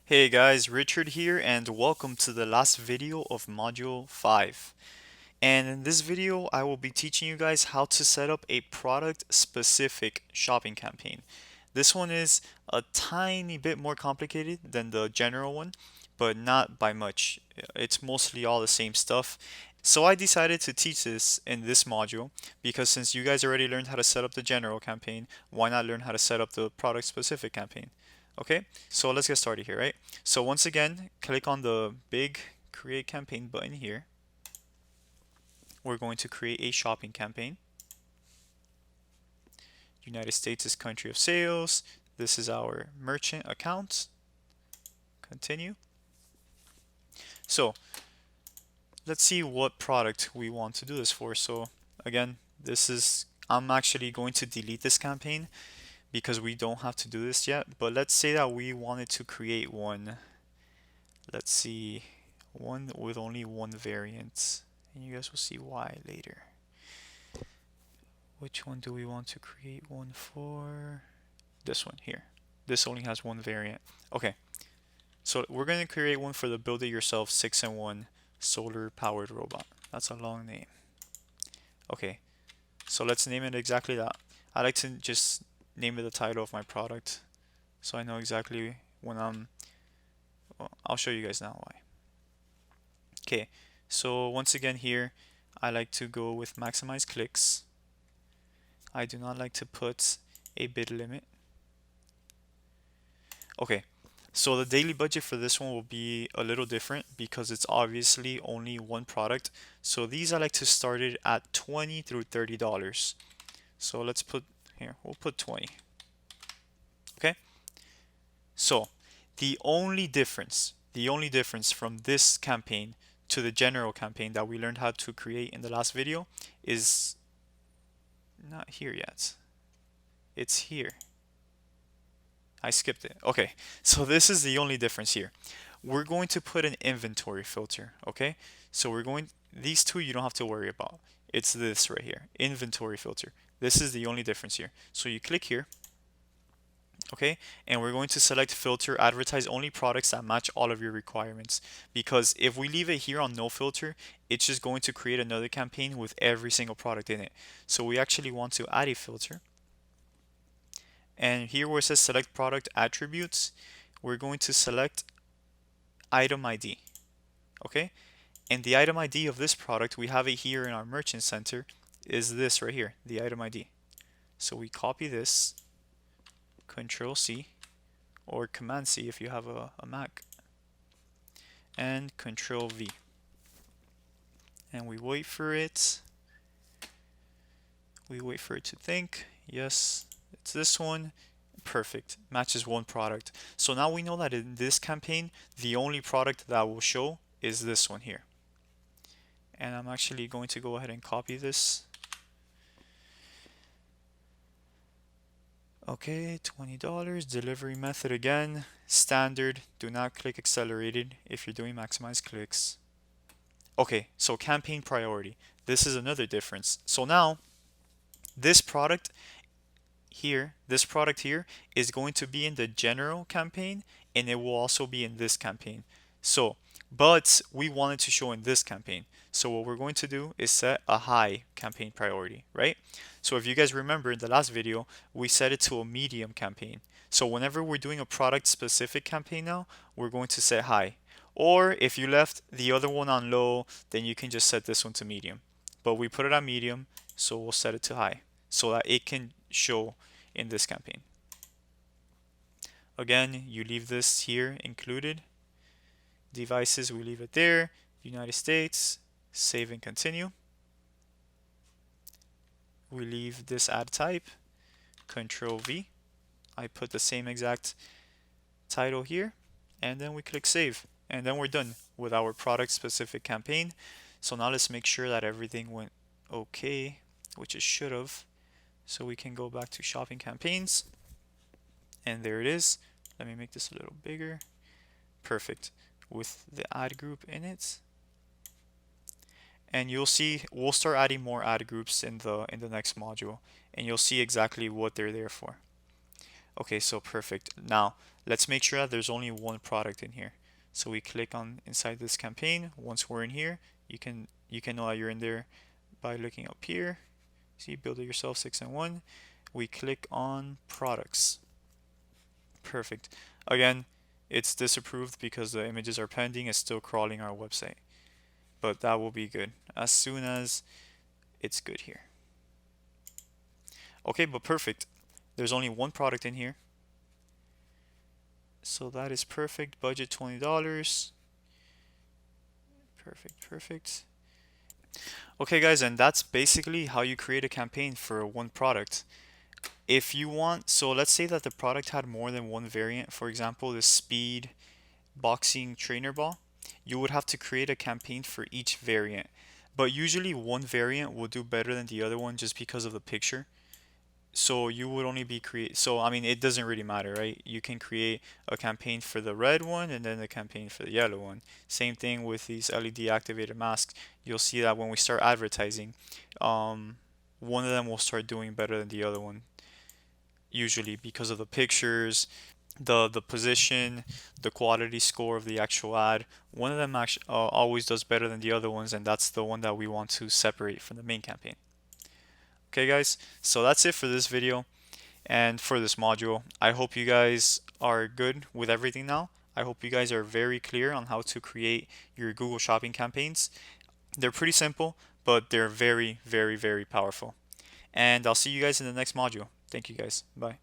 Hey guys, Richard here and welcome to the last video of Module 5. And in this video, I will be teaching you guys how to set up a product-specific shopping campaign. This one is a tiny bit more complicated than the general one, but not by much. It's mostly all the same stuff. So I decided to teach this in this module because since you guys already learned how to set up the general campaign, why not learn how to set up the product-specific campaign? Okay, so let's get started here, right? So once again, click on the big create campaign button here. We're going to create a shopping campaign. United States is country of sales. This is our merchant account. Continue. So let's see what product we want to do this for. So again, I'm actually going to delete this campaign because we don't have to do this yet. But let's say that we wanted to create one. Let's see, one with only one variant. And you guys will see why later. Which one do we want to create one for? This one here. This only has one variant. Okay, so we're going to create one for the build it yourself 6-in-1 solar powered robot. That's a long name. Okay, so let's name it exactly that. I like to just name it the title of my product so I know exactly when well, I'll show you guys now why. Okay, so once again here, I like to go with maximize clicks. I do not like to put a bid limit. Okay, so the daily budget for this one will be a little different because it's obviously only one product. So these I like to start it at $20 through $30. So let's put here, we'll put 20. Okay, so the only difference from this campaign to the general campaign that we learned how to create in the last video is not here yet. It's here. I skipped it. Okay, so this is the only difference here. We're going to put an inventory filter, okay? So these two you don't have to worry about. It's this right here, inventory filter. This is the only difference here. So you click here, okay? And we're going to select filter, advertise only products that match all of your requirements. Because if we leave it here on no filter, it's just going to create another campaign with every single product in it. So we actually want to add a filter. And here where it says select product attributes, we're going to select item ID. Okay? And the item ID of this product, we have it here in our merchant center, is this right here, the item ID. So we copy this, Control C, or Command C if you have a Mac, and Control V. And we wait for it. We wait for it to think. Yes, it's this one. Perfect. Matches one product. So now we know that in this campaign, the only product that will show is this one here. And I'm actually going to go ahead and copy this. Okay, $20. Delivery method again. Standard. Do not click accelerated if you're doing maximize clicks. Okay, so campaign priority. This is another difference. So now, this product here is going to be in the general campaign and it will also be in this campaign. So, but we want it to show in this campaign. So what we're going to do is set a high campaign priority, right? So if you guys remember in the last video, we set it to a medium campaign. So whenever we're doing a product specific campaign now, we're going to set high. Or if you left the other one on low, then you can just set this one to medium. But we put it on medium, so we'll set it to high so that it can show in this campaign. Again, you leave this here included. Devices, we leave it there. United States, save and continue. We leave this add type, Control V. I put the same exact title here, and then we click save. And then we're done with our product specific campaign. So now let's make sure that everything went okay, which it should have. So we can go back to shopping campaigns. And there it is. Let me make this a little bigger. Perfect. With the ad group in it. And you'll see we'll start adding more ad groups in the next module, and you'll see exactly what they're there for. Okay, so perfect. Now let's make sure that there's only one product in here. So we click on inside this campaign. Once we're in here, you can know that you're in there by looking up here. See, build it yourself 6 and 1. We click on products. Perfect. Again, it's disapproved because the images are pending. It's still crawling our website, but that will be good as soon as it's good here. Okay, but perfect. There's only one product in here. So that is perfect. Budget $20. Perfect, perfect. Okay, guys, and that's basically how you create a campaign for one product. If you want, so let's say that the product had more than one variant, for example, the speed boxing trainer ball, you would have to create a campaign for each variant. But usually one variant will do better than the other one just because of the picture. So you would only be create so I mean it doesn't really matter, right? You can create a campaign for the red one and then a campaign for the yellow one. Same thing with these LED activated masks. You'll see that when we start advertising, um, one of them will start doing better than the other one, usually because of the pictures, the position, the quality score of the actual ad. One of them actually always does better than the other ones, and that's the one that we want to separate from the main campaign. Okay, guys, so that's it for this video and for this module. I hope you guys are good with everything now. I hope you guys are very clear on how to create your Google Shopping campaigns. They're pretty simple, but they're very, very, very powerful. And I'll see you guys in the next module. Thank you guys. Bye.